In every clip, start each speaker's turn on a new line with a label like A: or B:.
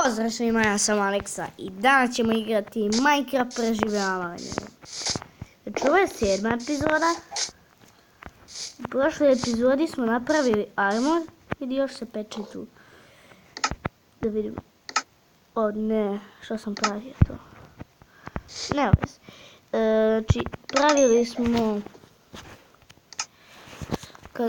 A: Pozdrav svima, ja sam Aleksa i danas ćemo igrati Minecraft preživljavanje. Znači, ovo je 7. epizoda. U prošloj epizodi smo napravili armor i još se peče tu. Da vidim. O ne, što sam pravio to? Ne vez. Znači,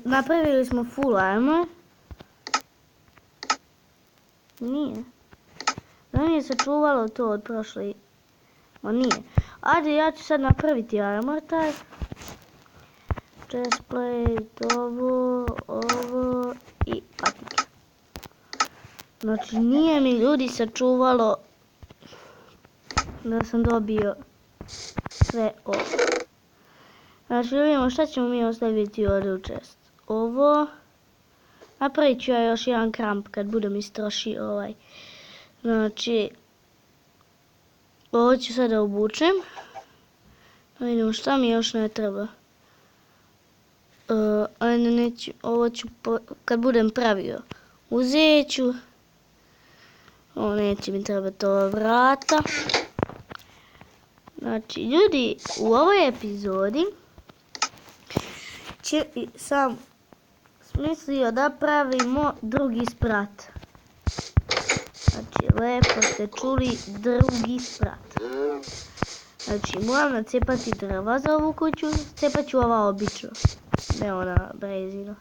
A: napravili smo full armor. Nije. Da nije sačuvalo to od prošle. O nije. Ajde, ja ću sad napraviti armor taj. Chestplate, ovo i patike. Znači, nije mi ljudi sačuvalo da sam dobio sve ovo. Znači, vidimo šta ćemo mi ostaviti ovdje u chest. Ovo. Napravit ću ja još jedan kramp kad budem istrošio ovaj. Znači, ovo ću sada obučem. Vidimo šta mi još ne treba. Ovo ću kad budem pravio. Uzet ću. Ovo neće mi trebati ova vrata. Znači, ljudi, u ovoj epizodi sam mislio da pravimo drugi sprat. Znači, lepo ste čuli, drugi sprat. Znači, moram nacepati drva za ovu kuću, cepat ću ova obično, ne ona brezina.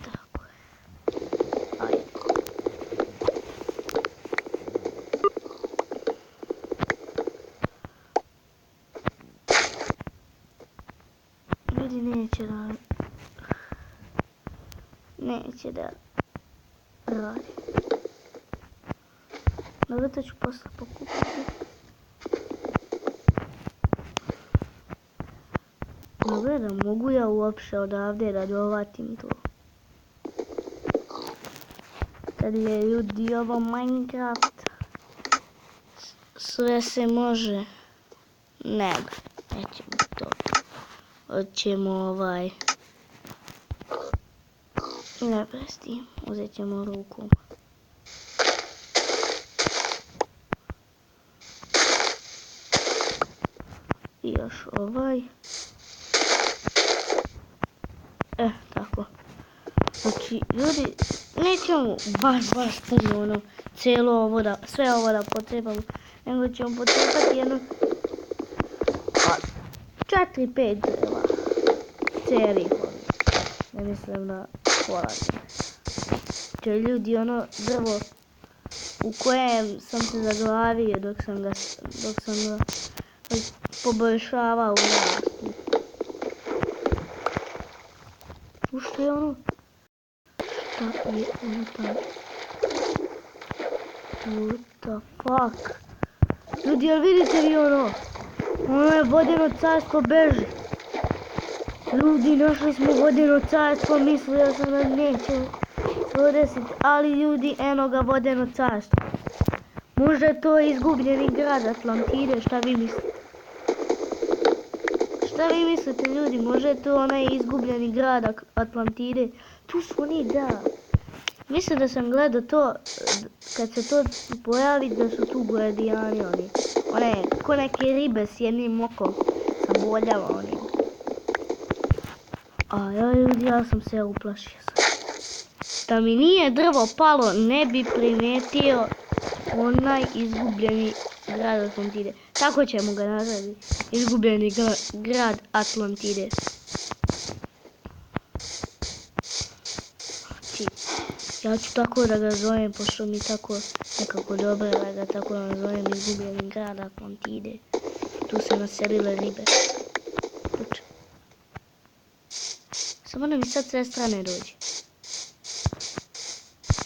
A: Tako. Ajde. Vidi, neće da radi. Dobro, to ću posle pokupiti. Dobro, da mogu ja uopšte odavde da dovatim to. Kad je ljudi ovo Minecraft, sve se može. Ne, nećemo to. Hoćemo ne presti, uzet ćemo ruku. I još tako. Znači, ljudi, nećemo baš puno cijelo ovo sve ovo da potrebamo, nego ćemo potrebati jedno 4-5 drva. Cijelih ovih. Ne mislim da polazim. To je ljudi ono drvo u kojem sam se zaglavio dok sam ga poboljšavao u rastu. Što je ono? Šta je ono tamo? What the fuck? Ljudi, jel vidite vi ono? Ono je vodeno carstvo beži. Ljudi, našli smo vodeno carstvo, mislio sam da neće se desiti, ali ljudi, eno ga vodeno carstvo. Možda je to izgubljeni grad Atlantide, šta vi mislite? Šta vi mislite, ljudi, možda je to onaj izgubljeni grad Atlantide? Tu su oni, da. Mislim da sam gledao to, kad se to pojavi, da su tu guardiani oni. One, ko neke ribe s jednim okom, sa boljama onim. A ljudi, ja sam se uplašio. Da mi nije drvo palo, ne bi primetio onaj izgubljeni grad Atlantide. Tako ćemo ga nazvati. Izgubljeni grad Atlantide. Znači, ja ću tako da ga zovem, pošto mi tako nekako dobro da ga tako nazovem, izgubljeni grad Atlantide. Tu se naselile ribe. Samo da mi sad sve strane dođe.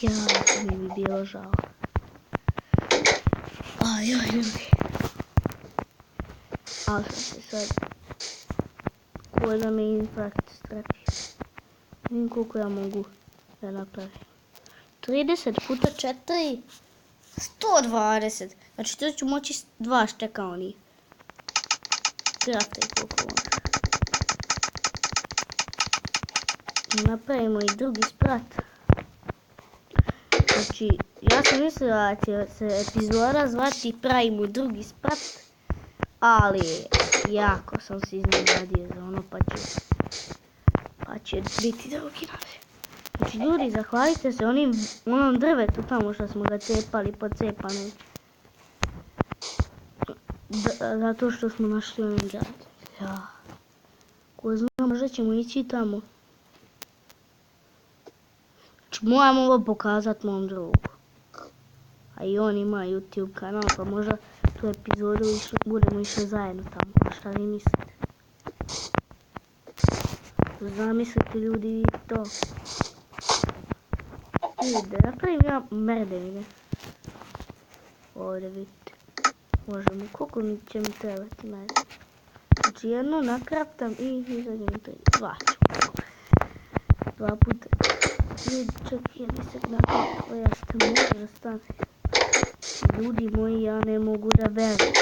A: Ja, mi bi bilo žao. Ajoj, ljudi. Ali sam se sad... Ko da me infarkt strapi. Vidim koliko ja mogu da napravim. 30 puta 4. 120. Znači to ću moći 2 šteka oni. Kraftaj koliko može. napravimo i drugi sprat. Znači, ja sam mislila da će se epizoda zvati Pravimo drugi sprat, ali jako sam se iznenadio za ono, pa će biti drugi naziv. Znači, ljudi, zahvalite se onom drvetu tamo što smo ga cepali po cepanom. Zato što smo našli onaj grad. Ja. Ko zna, možda ćemo ići tamo. Znači, moram ovo pokazat mom drugu. A i on ima YouTube kanal, pa možda tu epizodu budemo išli zajedno tamo. Šta vi mislite? Zamislite ljudi vi to. Vidite, napravim ja merdevine. Ovdje vidite. Možemo, koliko će mi trebati merdevine? Znači jedno nakraftam i izađem to. Dva puta. Čak jedni se nakraftam, ja ste možda stane. Ljudi moji, ja ne mogu da verujem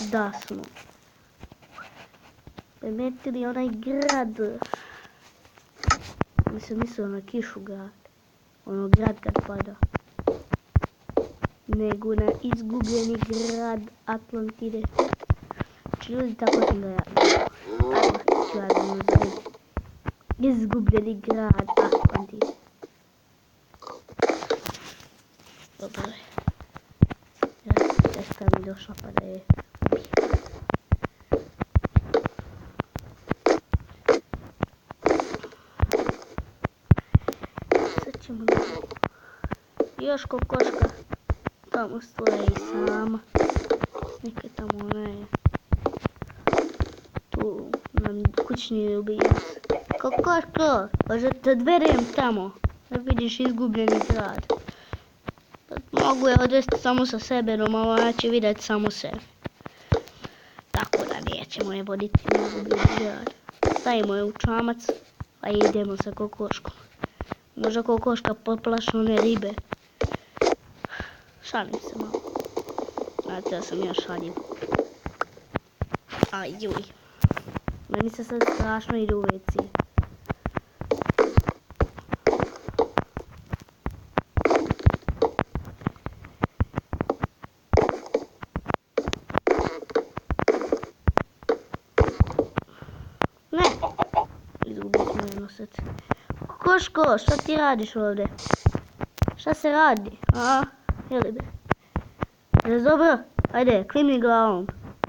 A: da smo primetili onaj grad. Nisam mislila na kišu grad. Ono grad kad pada. Nego na izgubljeni grad Atlantide. Znači ljudi, tako sam ga ja. Tako ću ja da nazovem. Izgubljeni grad Atlantide. Dobro je. Sestra mi došla pa da je ubije. Sad ćemo da... Još kokoška tamo stoje i sama. Neka tamo ona je. Tu nam kućni ljubijac. Kokoško, možda te dverem tamo. Da vidiš izgubljeni grad. Mogu je odvesti samo sa sebe, no malo ja će vidjeti samo sebe. Tako da nećemo je voditi na izgubljeni grad. Stavimo je u čamac, pa idemo sa kokoškom. Možda kokoška poplaši one ribe. Šalim se malo. Znate da sam ja šaljiv. Aj juj. Meni se sad strašno ide u WC. Ne! Izgubili smo jedno srce. Kokoško, šta ti radiš ovdje? Šta se radi? A? Jeli be? Je dobro? Ajde, klimni glavom.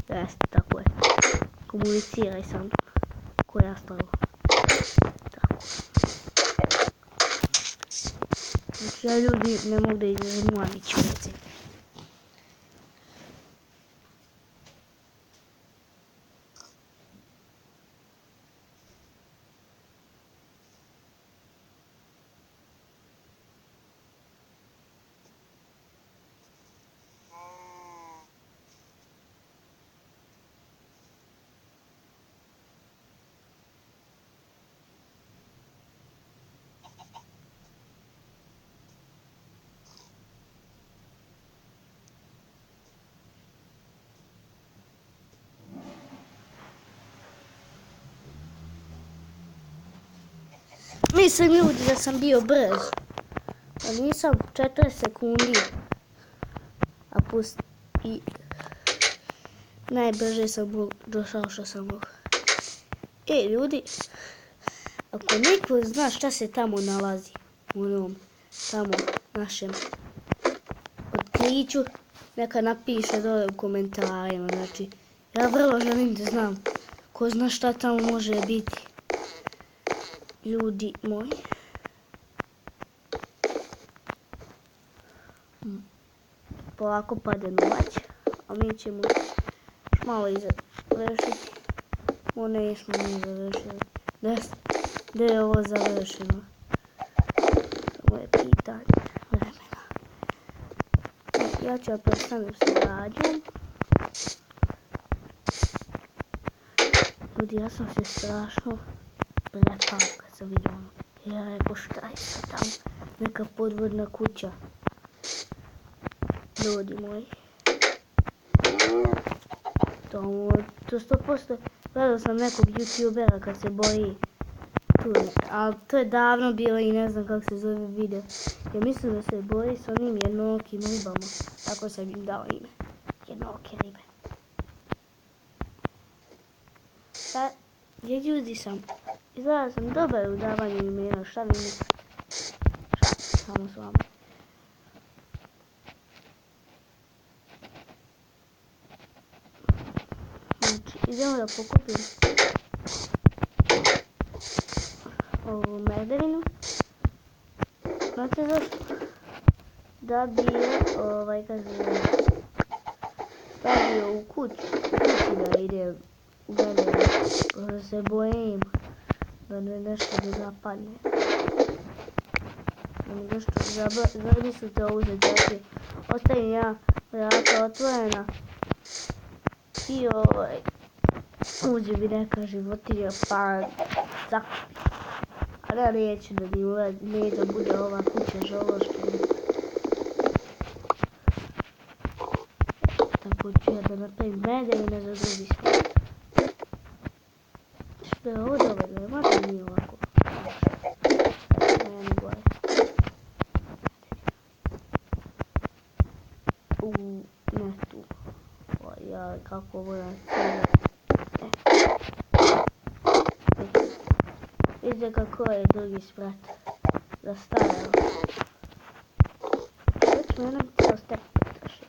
A: Jeste, tako je. Komuniciraj sa mnom. Ko je ostalo? Tako. Znači ja ljudi ne mogu da izrazim, moram ići u WC. Mislim ljudi da sam bio brz. A nisam 4 sekundi. A i najbrže sam došao što sam mogu. Ljudi, ako neko zna šta se tamo nalazi u onom tamo našem otkriću, neka napiše dole u komentarima. Znači, ja vrlo želim da znam ko zna šta tamo može biti. Ljudi moji. Polako pade noć, a mi ćemo još malo i završiti. Ovo nismo mi završili. Gdje je ovo završeno? Samo je pitanje vremena. Ja ću prestanem sa radnjom. Ljudi, ja sam se strašno prepao kad sam vidio ono. Ja rekao šta je sad tamo? Neka podvodna kuća. Ljudi moji. To 100%. Gledao sam nekog youtubera kad se boji tu neka, ali to je davno bilo i ne znam kako se zove video. Ja mislim da se bori s onim jednookim ribama, tako sam im dao ime, jednooke ribe. Ljudi izgleda sam dobar u davanju imena, šta vi mislite? Samo s vama. Znači, idemo da pokupim ovu medevinu. Znate zašto? Da bi je, stavio u kući da ide u medevinu. Da se bojim da ne nešto ne zapadne. Da mi nešto zamislite ovu situaciju. Ostavim ja vrata otvorena i uđe mi neka životinja pa zakupi. A da neće da mi da bude ova kuća žološka. Tako ću ja da napravim medevine za drugi svijet. Što je ovo dovoljno, možda nije ovako. Ne gore. Ne tu. Ja kako ovo na cijelo. Vidite kako je drugi sprat zastavljeno. Već me nam cijelo stek potraši.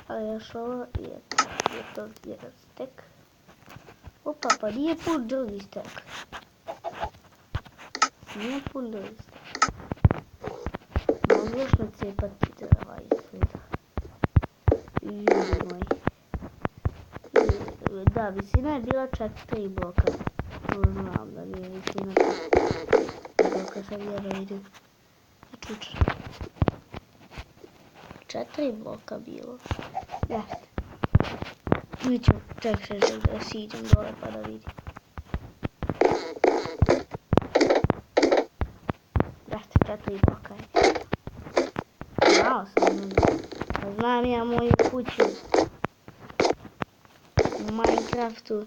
A: Ali još ovo je to jedan stek. Opa, pa nije pun drugi stek. Nije pun drugi stek. Mogu još nacijepati drva izgleda. Ljudi moji. Da, visina je bila 4 bloka. Znam da nije visina 4 bloka, sad ja da vidim. Čučer. 4 bloka bilo. Jeste. Mi ću čekaj da siđem dole pa da vidim. Jeste, 4 bloka je. Znao sam da znam ja moju kuću u Minecraftu.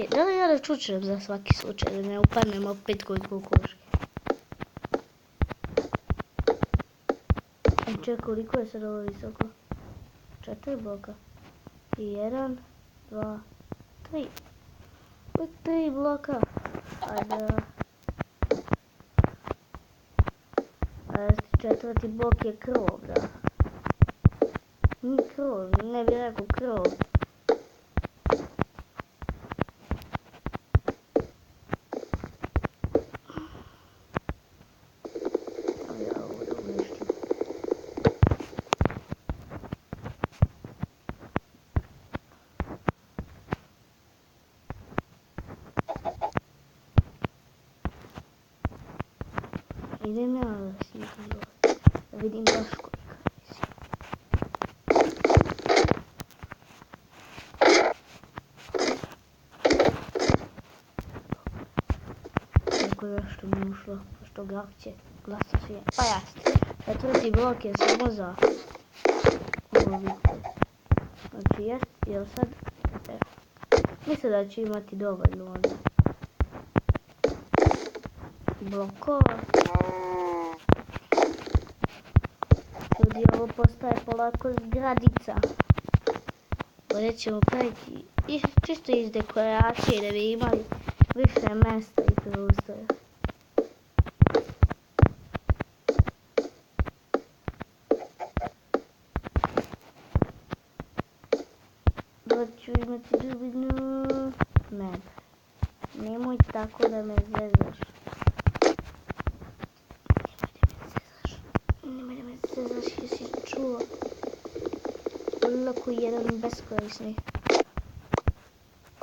A: Da li ja da čučem za svaki slučaj, da ne upadnem opet kod kokoške. Čekaj, koliko je sad ovo visoko? 4 bloka. 1, 2, 3. 3 bloka. Ajde. Četvrti blok je krov, da. Nije krov, ne bih rekao krov. Ja ovo da uništim. Idem ja da siđem dole. Da vidim baš kolika je visina. Neko nešto mi ušlo, pošto glavće glasa svijet. Pa jasno, četvrti blok je samo za ovo vidite. Znači jest, jel sad, mislim da će imati dovoljno onda blokova. Ljudi, ovo postaje polako zgradica. Ovdje ćemo praviti čisto iz dekoracije da bi imali više mjesta i prostora. Da ću imati dubinu. Ne. Nemoj tako da me zezaš. Nemoj da me zezaš, jesi čuo. Lako jedan beskorisni.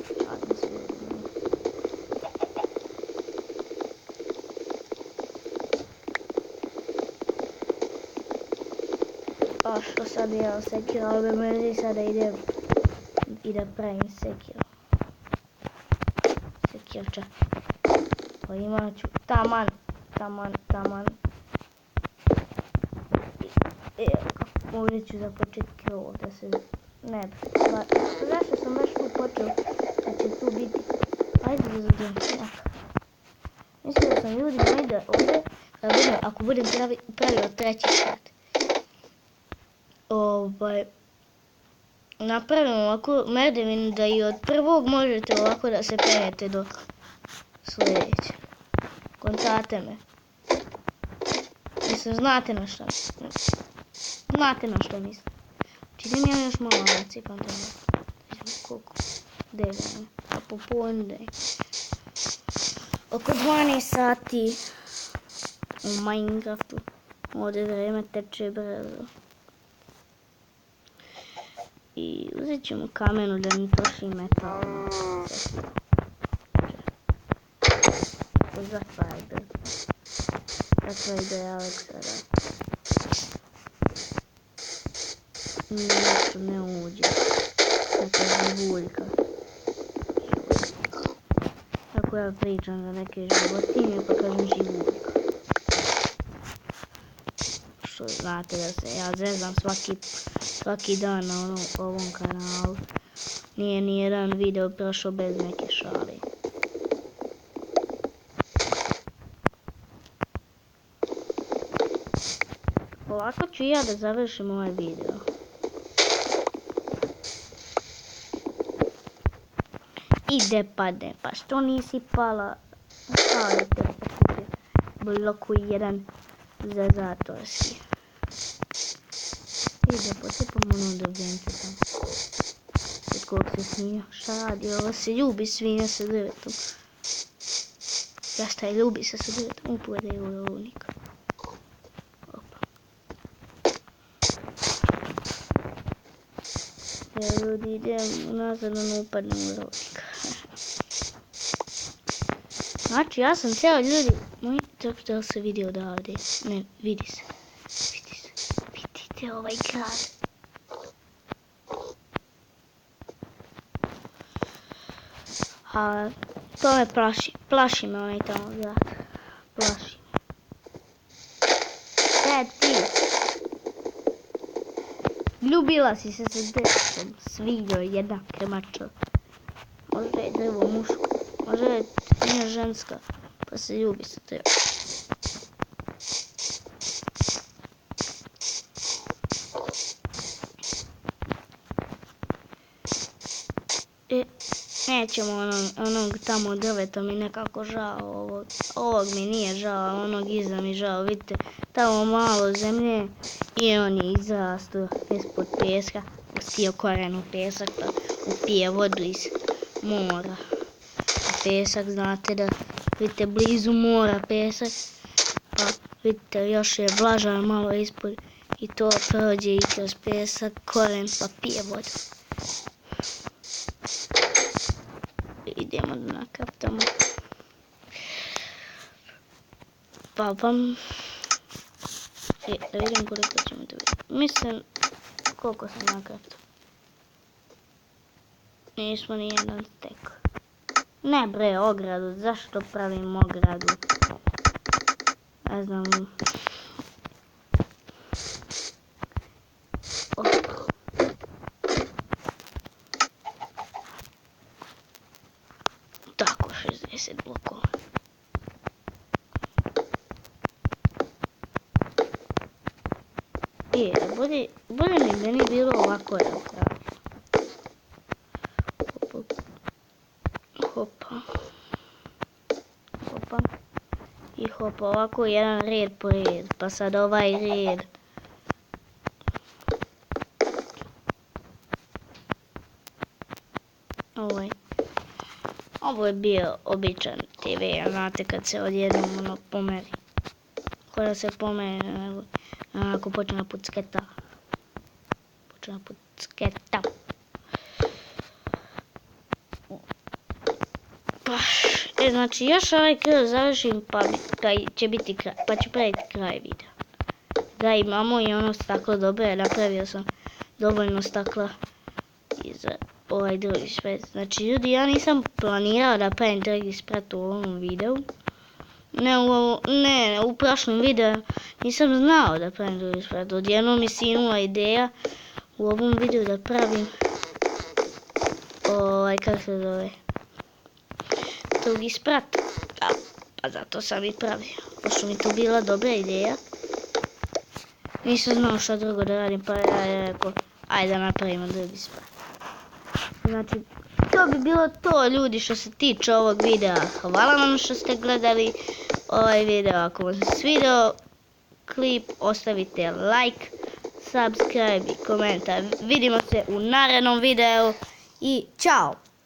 A: Šalim se ljudima. A što sad je sekira, ali me mrzi sada idem i da pravim sekiru. Sekirča. Pa imat ću taman. Evo ga. Ovdje ću započeti krov da se ne zašto sam baš tu počeo da će tu biti. Ajde da zadem jaka. Mislim da sam ljudi najde ovdje da budem, ako budem pravio treći sat. Napravimo ovako merdevinu da i od prvog možete ovako da se penjete do sljedećeg. Kontate me. Mislim, znate na šta mislim. Znate na što mislim. Idem ja još malo nacipam tamo. Vidimo koliko. 9. A popodne. Oko 12 sati. U Minecraftu. Ovdje vreme teče brzo. I uzet ćemo kamenu da mi troši metal. Zatvaraj brzo. Zatvaraj da je Aleksa da. Nešto ne uđe. Neka živuljka. Tako ja pričam za neke životinje pa kažem živuljka. Što znate da se ja zezam svaki dan na ovom kanalu. Nije ni jedan video prošao bez neke šale. Ovako ću ja da završim ovaj video. Ide pade, pa što nisi pala? Stavite pokupiti bloku 1 za zatorski. Ide potipam ono do vjenke tamo. Od kog se smija? Šta radi? Ovo se ljubi svinja sa drvetom. Ja šta je ljubi se sa drvetom? Upade u rovnik. Ja ljudi idem nazad, ono upadnem u rovnik. Znači, ja sam cijelo ljudi, moji, da li se vidi odavde? Ne, vidi se. Vidite ovaj grad. A to me plaši me onaj tamo grad. Plaši me. Ti. Ljubila si se sa dečkom, sviđo jedna kremača. Možda je drvo muško, možda je svinja ženska, pa se ljubi sa drvom. Nećemo onog tamo drveta mi nekako žao, ovog mi nije žao, onog iza mi žao, vidite, tamo malo zemlje i on je izrastao ispod peska, pustio koren u pesak pa upije vodu iz mora. Pesak, znate da, vidite, blizu mora pesak, pa vidite, još je vlažan malo ispod i to prođe i kroz pesak, koren pa pije vodu. Idemo da nakraftamo. Da vidim koliko ćemo da vidimo. Mislim, koliko sam nakraftao. Nismo ni jedan stek. Ne bre, ogradu. Zašto pravim ogradu? Ne znam. Tako, 60 blokova. Bolje mi meni bilo ovako da pravim. Hopa. I hopa, ovako jedan red po red. Pa sad ovaj red. Ovo je bio običan TV, znate kad se odjednom ono pomeri. Kada se pomeri, onako počne na pucketa. Znači još ovaj kraj završim pa će biti kraj, pa ću praviti kraj videa. Da, imamo i ono staklo dobro, napravio sam dovoljno stakla i za ovaj drugi sprat. Znači ljudi, ja nisam planirao da pravim drugi sprat u ovom videu. Ne, u prošlom videu Nisam znao da pravim drugi sprat. Odjednom mi sinula ideja u ovom videu da pravim kako se zove, drugi sprat. Pa zato sam i pravio. Pošto mi to bila dobra ideja. Nisam znao šta drugo da radim, pa ja rekao, ajde da napravimo drugi sprat. Znači, to bi bilo to, ljudi, što se tiče ovog videa. Hvala vam što ste gledali ovaj video. Ako vam se svidio klip, ostavite like, subscribe i komentar. Vidimo se u narednom videu i čao!